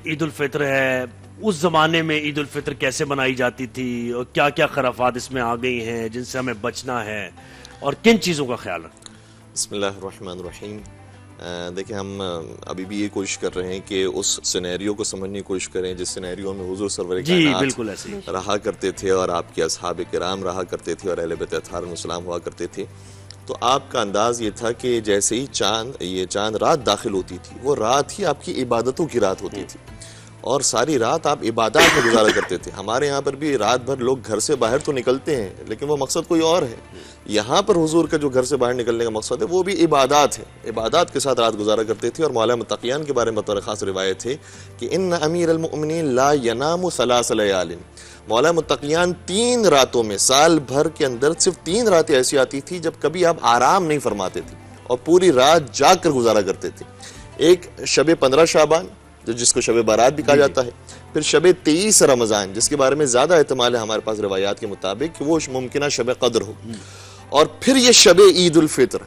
عید الفطر ہے، اس زمانے میں عید الفطر کیسے منائی جاتی تھی اور کیا کیا خرافات اس میں آ گئی ہیں جن سے ہمیں بچنا ہے اور کن چیزوں کا خیال رکھنا؟ بسم اللہ الرحمن الرحیم۔ دیکھیں ہم ابھی بھی یہ کوشش کر رہے ہیں کہ اس سینیریو کو سمجھنے کی کوشش کریں جس سینیریو میں حضور سرور کائنات رہا کرتے تھے اور آپ کے اصحاب کرام رہا کرتے تھے اور اہل بیت اطہار علیہ السلام ہوا کرتے تھے۔ تو آپ کا انداز یہ تھا کہ جیسے ہی چاند رات داخل ہوتی تھی، وہ رات ہی آپ کی عبادتوں کی رات ہوتی تھی اور ساری رات آپ عبادات میں گزارا کرتے تھے۔ ہمارے یہاں پر بھی رات بھر لوگ گھر سے باہر تو نکلتے ہیں لیکن وہ مقصد کوئی اور ہے۔ یہاں پر حضور کا جو گھر سے باہر نکلنے کا مقصد ہے وہ بھی عبادات ہے، عبادات کے ساتھ رات گزارا کرتے تھے۔ اور مولا متقیان کے بارے میں بطور خاص روایت ہے کہ ان امیر المؤمنین لا ینام ثلاث لیال، مولا متقیان 3 راتوں میں، سال بھر کے اندر صرف 3 راتیں ایسی آتی تھی جب کبھی آپ آرام نہیں فرماتے تھے اور پوری رات جاگ کر گزارا کرتے تھے۔ ایک شب 15 شعبان جس کو شب بارات بھی کہا جاتا ہے، پھر شب 23 رمضان جس کے بارے میں زیادہ احتمال ہے ہمارے پاس روایات کے مطابق کہ وہ ممکنہ شب قدر ہو، اور پھر یہ شب عید الفطر۔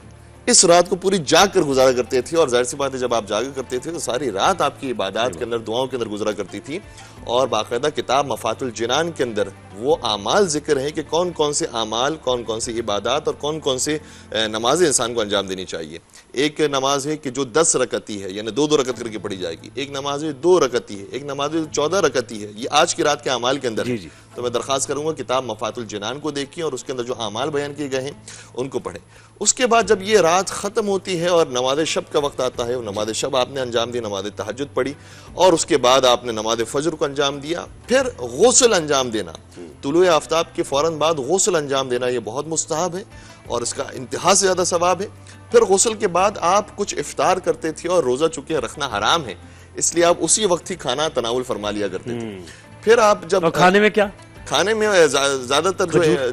اس رات کو پوری جاگ کر گزارا کرتے تھے اور ظاہر سی بات ہے جب آپ جاگا کرتے تھے تو ساری رات آپ کی عبادات کے اندر، دعاؤں کے اندر گزرا کرتی تھی۔ اور باقاعدہ کتاب مفات الجنان کے اندر وہ اعمال ذکر ہیں کہ کون کون سے اعمال، کون کون سی عبادات اور کون کون سے نمازیں انسان کو انجام دینی چاہیے۔ ایک نماز ہے کہ جو 10 رکعتی ہے، یعنی 2 رکعت کر کے پڑھی جائے گی۔ ایک نماز ہے 2 رکعتی ہے، ایک نماز 14 رکعتی ہے۔ یہ آج کی رات کے اعمال کے اندر ہے۔ تو میں درخواست کروں گا کتاب مفات الجنان کو دیکھیں اور اس کے اندر جو اعمال بیان کیے گئے ہیں ان کو پڑھیں۔ اس کے بعد جب یہ رات ختم ہوتی ہے اور نماز شب کا وقت آتا ہے، نماز شب آپ نے انجام دی، نماز تہجد پڑھی اور اس کے بعد آپ نے نماز فجر کو انجام دیا۔ پھر غسل انجام دینا، طلوع آفتاب کے فوراً بعد غسل انجام دینا یہ بہت مستحب ہے اور اس کا انتہا سے زیادہ ثواب ہے۔ پھر غسل کے بعد آپ کچھ افطار کرتے تھے اور روزہ چونکہ رکھنا حرام ہے اس لیے آپ اسی وقت ہی کھانا تناول فرما لیا کرتے تھے۔ پھر آپ جب کھانے میں کیا؟ کھانے میں زیادہ تر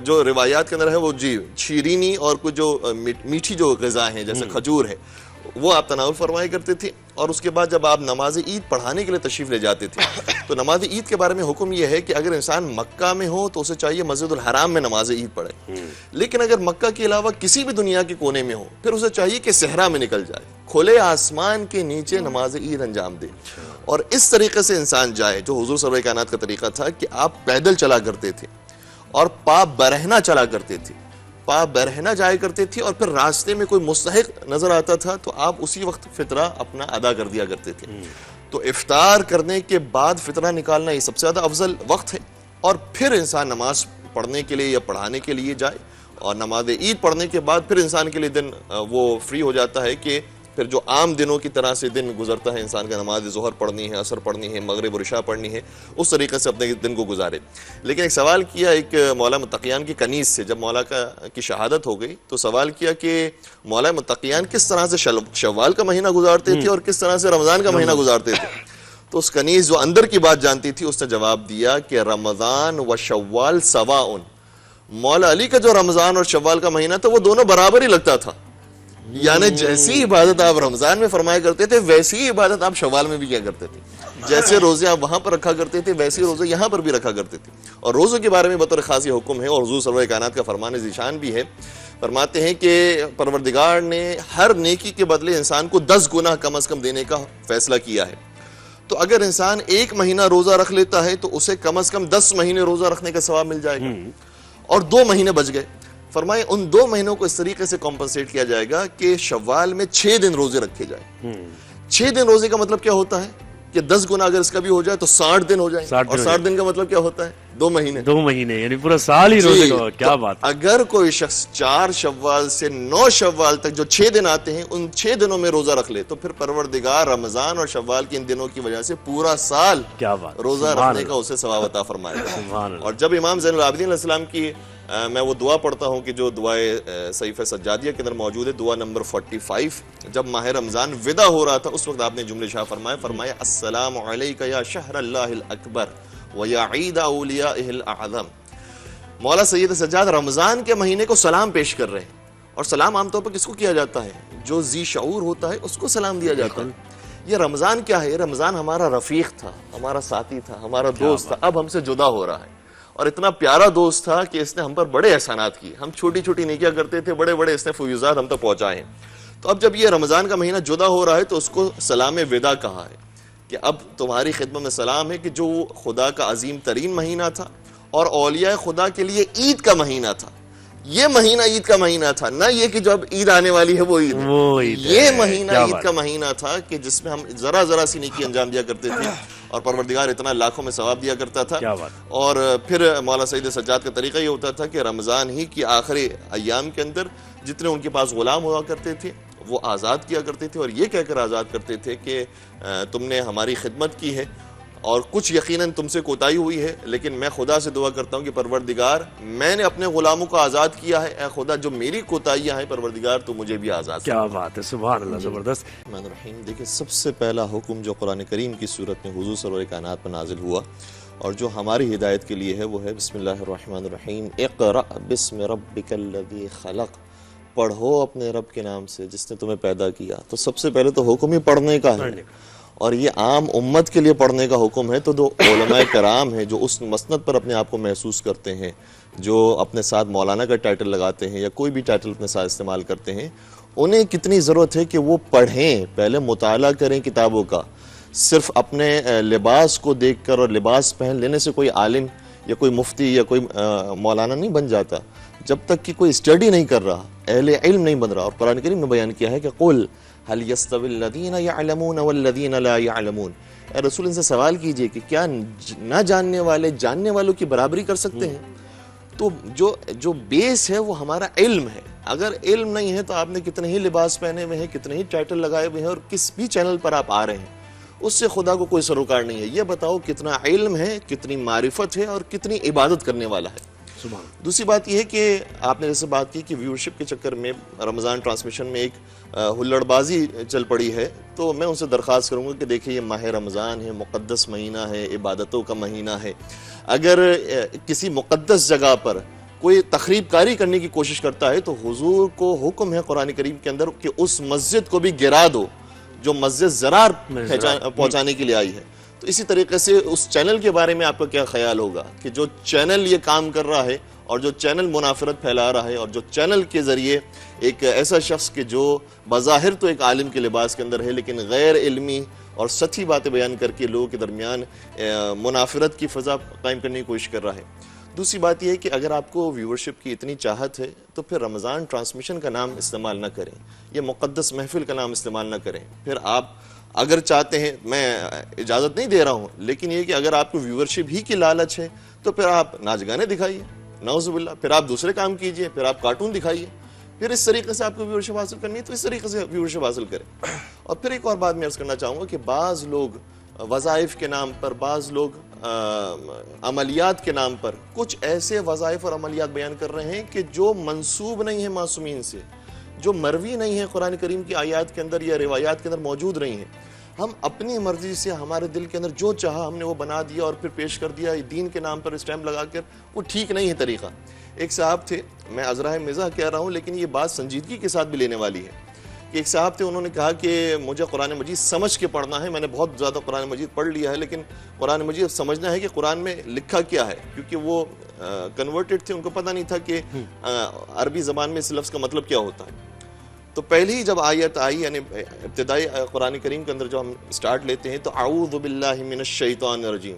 جو روایات کے اندر ہے وہ شیرینی اور کچھ جو میٹھی جو غذا ہیں جیسے کھجور ہے وہ آپ تناول فرمایا کرتے تھے۔ اور اس کے بعد جب آپ نماز عید پڑھانے کے لیے تشریف لے جاتے تھے تو نماز عید کے بارے میں حکم یہ ہے کہ اگر انسان مکہ میں ہو تو اسے چاہیے مسجد الحرام میں نماز عید پڑھے، لیکن اگر مکہ کے علاوہ کسی بھی دنیا کے کونے میں ہو پھر اسے چاہیے کہ صحرا میں نکل جائے، کھلے آسمان کے نیچے نماز عید انجام دے اور اس طریقے سے انسان جائے جو حضور سرور کائنات کا طریقہ تھا کہ آپ پیدل چلا کرتے تھے اور پا برہنہ چلا کرتے تھے، پا برہنہ جایا کرتے تھے اور پھر راستے میں کوئی مستحق نظر آتا تھا تو آپ اسی وقت فطرہ اپنا ادا کر دیا کرتے تھے۔ تو افطار کرنے کے بعد فطرہ نکالنا یہ سب سے زیادہ افضل وقت ہے اور پھر انسان نماز پڑھنے کے لیے یا پڑھانے کے لیے جائے اور نماز عید پڑھنے کے بعد پھر انسان کے لیے دن وہ فری ہو جاتا ہے کہ پھر جو عام دنوں کی طرح سے دن گزرتا ہے انسان کا، نماز ظہر پڑھنی ہے، عصر پڑھنی ہے، مغرب اور عشاء پڑھنی ہے، اس طریقے سے اپنے دن کو گزارے۔ لیکن ایک سوال کیا ایک مولا متقیان کی کنیز سے، جب مولا کی شہادت ہو گئی تو سوال کیا کہ مولا متقیان کس طرح سے شوال کا مہینہ گزارتے تھے اور کس طرح سے رمضان کا مہینہ گزارتے تھے؟ تو اس کنیز جو اندر کی بات جانتی تھی اس نے جواب دیا کہ رمضان و شوال سواء، مولا علی کا جو رمضان اور شوال کا مہینہ تھا وہ دونوں برابر ہی لگتا تھا، یعنی جیسی عبادت آپ رمضان میں فرمایا کرتے تھے ویسی عبادت آپ شوال میں بھی کیا کرتے تھے، جیسے روزے آپ وہاں پر رکھا کرتے تھے ویسے روزے یہاں پر بھی رکھا کرتے تھے۔ اور روزوں کے بارے میں بطور خاص یہ حکم ہے اور حضور سرور کائنات کا فرمان ذیشان بھی ہے، فرماتے ہیں کہ پروردگار نے ہر نیکی کے بدلے انسان کو 10 گنا کم از کم دینے کا فیصلہ کیا ہے۔ تو اگر انسان 1 مہینہ روزہ رکھ لیتا ہے تو اسے کم از کم 10 مہینے روزہ رکھنے کا ثواب مل جائے گا اور 2 مہینے بچ گئے۔ فرمائے ان 2 مہینوں کو اس طریقے سے کمپنسیٹ کیا جائے گا کہ شوال میں 6 دن روزے رکھے جائیں۔ 6 دن روزے کا مطلب کیا ہوتا ہے کہ 10 گنا اگر اس کا بھی ہو جائے تو 60 دن ہو جائیں، اور 60 دن کا مطلب کیا ہوتا ہے 2 مہینے، 2 مہینے یعنی پورا سال ہی روزے کا۔ کیا بات! اگر کوئی شخص 4 شوال سے 9 شوال تک جو 6 دن آتے ہیں ان 6 دنوں میں روزہ رکھ لے تو پھر پروردگار رمضان اور شوال کے ان دنوں کی وجہ سے پورا سال روزہ رکھنے کا اسے ثواب عطا فرمائے گا۔ اور جب امام زین العابدین علیہ السلام کی میں وہ دعا پڑھتا ہوں کہ جو دعائے صحیفہ سجادیہ کے اندر موجود ہے، دعا نمبر 45، جب ماہ رمضان ودا ہو رہا تھا اس وقت آپ نے جملے شاہ فرمایا السلام علیکہ یا شہر اللہ الاکبر ویا عید اولیائہ الاعظم۔ مولا سید سجاد رمضان کے مہینے کو سلام پیش کر رہے ہیں، اور سلام عام طور پر کس کو کیا جاتا ہے؟ جو ذی شعور ہوتا ہے اس کو سلام دیا جاتا ہے۔ یہ رمضان کیا ہے؟ رمضان ہمارا رفیق تھا، ہمارا ساتھی تھا، ہمارا دوست تھا، اب ہم سے جدا ہو رہا ہے، اور اتنا پیارا دوست تھا کہ اس نے ہم پر بڑے احسانات کیے، ہم چھوٹی چھوٹی نیکیاں کرتے تھے، بڑے بڑے اس نے فیوزات ہم تک پہنچائے ہیں۔ تو اب جب یہ رمضان کا مہینہ جدا ہو رہا ہے تو اس کو سلام ودا کہا ہے کہ اب تمہاری خدمت میں سلام ہے کہ جو خدا کا عظیم ترین مہینہ تھا اور اولیاء خدا کے لیے عید کا مہینہ تھا. یہ مہینہ عید کا مہینہ تھا, نہ یہ کہ جو اب عید آنے والی ہے وہ عید ہے. یہ مہینہ عید کا مہینہ تھا کہ جس میں ہم ذرا سی نیکی انجام دیا کرتے تھے اور پروردگار اتنا لاکھوں میں ثواب دیا کرتا تھا. اور پھر مولا سعید سجاد کا طریقہ یہ ہوتا تھا کہ رمضان ہی کی آخری ایام کے اندر جتنے ان کے پاس غلام ہوا کرتے تھے وہ آزاد کیا کرتے تھے اور یہ کہہ کر آزاد کرتے تھے کہ تم نے ہماری خدمت کی ہے اور کچھ یقیناً تم سے کوتاہی ہوئی ہے, لیکن میں خدا سے دعا کرتا ہوں کہ پروردگار میں نے اپنے غلاموں کو آزاد کیا ہے, اے خدا جو میری کوتاہیاں ہیں پروردگار تو مجھے بھی آزاد. کیا بات ہے, سبحان اللہ, زبردست. الرحمن الرحیم. دیکھیں سب سے پہلا حکم جو قرآن کریم کی صورت میں حضور سرور کائنات پر نازل ہوا اور جو ہماری ہدایت کے لیے ہے وہ ہے بسم اللہ الرحمن الرحیم. اقرأ بسم ربک الذی خلق, پڑھو اپنے رب کے نام سے جس نے تمہیں پیدا کیا. تو سب سے پہلے تو حکم ہی پڑھنے کا ہے اور یہ عام امت کے لیے پڑھنے کا حکم ہے. تو جو علماء کرام ہیں جو اس مسند پر اپنے آپ کو محسوس کرتے ہیں, جو اپنے ساتھ مولانا کا ٹائٹل لگاتے ہیں یا کوئی بھی ٹائٹل اپنے ساتھ استعمال کرتے ہیں, انہیں کتنی ضرورت ہے کہ وہ پڑھیں, پہلے مطالعہ کریں کتابوں کا. صرف اپنے لباس کو دیکھ کر اور لباس پہن لینے سے کوئی عالم یا کوئی مفتی یا کوئی مولانا نہیں بن جاتا جب تک کہ کوئی اسٹڈی نہیں کر رہا, اہل علم نہیں بن رہا. اور قرآن کریم نے بیان کیا ہے کہ قل هل يستوي الذين يعلمون والذين لا يعلمون, اے رسول ان سے سوال کیجئے کہ کیا نہ جاننے والے جاننے والوں کی برابری کر سکتے ہیں. تو جو بیس ہے وہ ہمارا علم ہے. اگر علم نہیں ہے تو آپ نے کتنے ہی لباس پہنے ہوئے ہیں, کتنے ہی ٹائٹل لگائے ہوئے ہیں اور کس بھی چینل پر آپ آ رہے ہیں, اس سے خدا کو کوئی سروکار نہیں ہے. یہ بتاؤ کتنا علم ہے, کتنی معرفت ہے اور کتنی عبادت کرنے والا ہے. دوسری بات یہ ہے کہ آپ نے جیسے بات کی کہ ویورشپ کے چکر میں رمضان ٹرانسمیشن میں ایک ہلڑ بازی چل پڑی ہے, تو میں ان سے درخواست کروں گا کہ دیکھیں یہ ماہ رمضان ہے, مقدس مہینہ ہے, عبادتوں کا مہینہ ہے. اگر کسی مقدس جگہ پر کوئی تخریب کاری کرنے کی کوشش کرتا ہے تو حضور کو حکم ہے قرآن کریم کے اندر کہ اس مسجد کو بھی گرا دو جو مسجد زرار پہنچانے کے لیے آئی ہے. تو اسی طریقے سے اس چینل کے بارے میں آپ کا کیا خیال ہوگا کہ جو چینل یہ کام کر رہا ہے اور جو چینل منافرت پھیلا رہا ہے اور جو چینل کے ذریعے ایک ایسا شخص کہ جو بظاہر تو ایک عالم کے لباس کے اندر ہے لیکن غیر علمی اور سچی باتیں بیان کر کے لوگوں کے درمیان منافرت کی فضا قائم کرنے کی کوشش کر رہا ہے. دوسری بات یہ ہے کہ اگر آپ کو ویورشپ کی اتنی چاہت ہے تو پھر رمضان ٹرانسمیشن کا نام استعمال نہ کریں, یہ مقدس محفل کا نام استعمال نہ کریں. پھر آپ اگر چاہتے ہیں, میں اجازت نہیں دے رہا ہوں, لیکن یہ کہ اگر آپ کو ویورشپ ہی کی لالچ ہے تو پھر آپ ناچ گانے دکھائیے, نعوذ باللہ, پھر آپ دوسرے کام کیجئے, پھر آپ کارٹون دکھائیے, پھر اس طریقے سے آپ کو ویورشپ حاصل کرنی ہے تو اس طریقے سے ویورشپ حاصل کریں. اور پھر ایک اور بات میں عرض کرنا چاہوں گا کہ بعض لوگ وظائف کے نام پر, بعض لوگ عملیات کے نام پر کچھ ایسے وظائف اور عملیات بیان کر رہے ہیں کہ جو منسوب نہیں ہے معصومین سے, جو مروی نہیں ہے قرآن کریم کی آیات کے اندر یا روایات کے اندر موجود نہیں ہیں. ہم اپنی مرضی سے ہمارے دل کے اندر جو چاہا ہم نے وہ بنا دیا اور پھر پیش کر دیا دین کے نام پر اسٹیمپ لگا کر. وہ ٹھیک نہیں ہے طریقہ. ایک صاحب تھے, میں عذرائے مزاح کہہ رہا ہوں لیکن یہ بات سنجیدگی کے ساتھ بھی لینے والی ہے, کہ ایک صاحب تھے, انہوں نے کہا کہ مجھے قرآن مجید سمجھ کے پڑھنا ہے, میں نے بہت زیادہ قرآن مجید پڑھ لیا ہے لیکن قرآن مجید سمجھنا ہے کہ قرآن میں لکھا کیا ہے, کیونکہ وہ کنورٹڈ تھے, ان کو پتہ نہیں تھا کہ عربی زبان میں اس لفظ کا مطلب کیا ہوتا ہے. تو پہلی ہی جب آیت آئی, یعنی ابتدائی قرآن کریم کے اندر جو ہم سٹارٹ لیتے ہیں تو اعوذ باللہ من الشیطان الرجیم,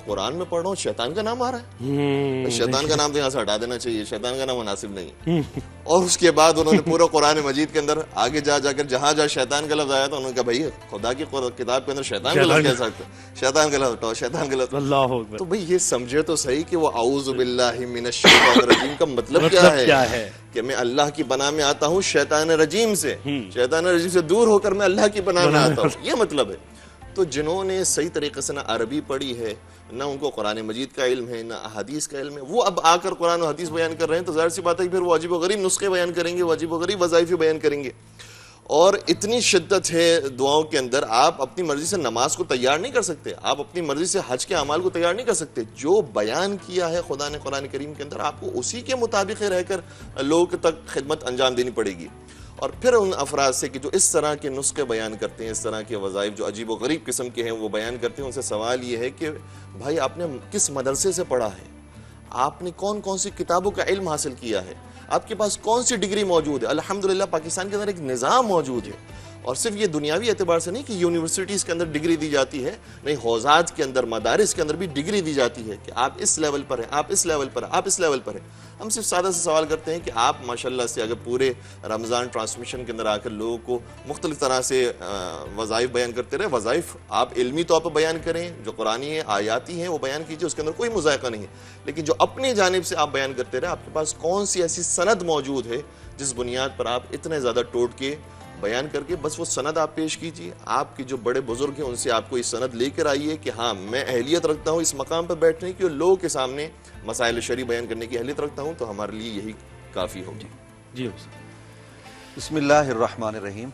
قرآن میں پڑھ رہا ہوں شیطان کا نام آ رہا ہے, شیطان کا نام تو یہاں سے ہٹا دینا چاہیے, شیطان کا نام مناسب نہیں. اور اس کے بعد انہوں نے پورا قرآن مجید کے اندر آگے جا کر جہاں شیطان کا لفظ آیا تو انہوں نے کہا بھائی خدا کی کتاب کے اندر شیطان کا لفظ کہہ سکتے, شیطان کا لفظ ہٹاؤ, شیطان کا لفظ. اللہ اکبر. تو بھئی یہ سمجھے تو صحیح کہ وہ اعوذ باللہ من الشیطان الرجیم کا مطلب کیا ہے, کہ میں اللہ کی پناہ میں آتا ہوں شیطان رجیم سے, شیطان رجیم سے دور ہو کر میں اللہ کی پناہ میں آتا ہوں, یہ مطلب ہے. تو جنہوں نے صحیح طریقے سے نہ عربی پڑھی ہے, نہ ان کو قرآن مجید کا علم ہے, نہ حدیث کا علم ہے, وہ اب آ کر قرآن و حدیث بیان کر رہے ہیں تو ظاہر سی بات ہے کہ پھر وہ عجیب و غریب نسخے بیان کریں گے, وہ عجیب و غریب وظائف بیان کریں گے. اور اتنی شدت ہے دعاؤں کے اندر, آپ اپنی مرضی سے نماز کو تیار نہیں کر سکتے, آپ اپنی مرضی سے حج کے اعمال کو تیار نہیں کر سکتے. جو بیان کیا ہے خدا نے قرآن کریم کے اندر, آپ کو اسی کے مطابق رہ کر لوگوں تک خدمت انجام دینی پڑے گی. اور پھر ان افراد سے کہ جو اس طرح کے نسخے بیان کرتے ہیں, اس طرح کے وظائف جو عجیب و غریب قسم کے ہیں وہ بیان کرتے ہیں, ان سے سوال یہ ہے کہ بھائی آپ نے کس مدرسے سے پڑھا ہے, آپ نے کون کون سی کتابوں کا علم حاصل کیا ہے, آپ کے پاس کون سی ڈگری موجود ہے. الحمدللہ پاکستان کے اندر ایک نظام موجود ہے, اور صرف یہ دنیاوی اعتبار سے نہیں کہ یونیورسٹیز کے اندر ڈگری دی جاتی ہے، نہیں، حوزات کے اندر، مدارس کے اندر بھی ڈگری دی جاتی ہے کہ آپ اس لیول پر ہیں، آپ اس لیول پر ہیں، آپ اس لیول پر ہیں۔ ہم صرف سادہ سے سوال کرتے ہیں کہ آپ ماشاءاللہ سے اگر پورے رمضان ٹرانسمیشن کے اندر آ کر لوگوں کو مختلف طرح سے وظائف بیان کرتے رہے، وظائف آپ علمی طور پر بیان کریں، جو قرآنی ہیں، آیاتی ہیں، وہ بیان کیجئے، اس کے اندر کوئی مذائقہ نہیں ہے، لیکن جو اپنی جانب سے آپ بیان کرتے رہے، آپ کے پاس کون سی ایسی سند موجود ہے جس بنیاد پر آپ اتنے زیادہ ٹوٹ کے بیان کر کے بس وہ سند آپ پیش کیجئے۔ آپ کے جو بڑے بزرگ ہیں ان سے آپ کو اس سند لے کر آئیے کہ ہاں میں اہلیت رکھتا ہوں اس مقام پر بیٹھنے کی اور لوگوں کے سامنے مسائل شرعی بیان کرنے کی اہلیت رکھتا ہوں، تو ہمارے لیے یہی کافی ہوگی۔ جی بسم اللہ الرحمن الرحیم۔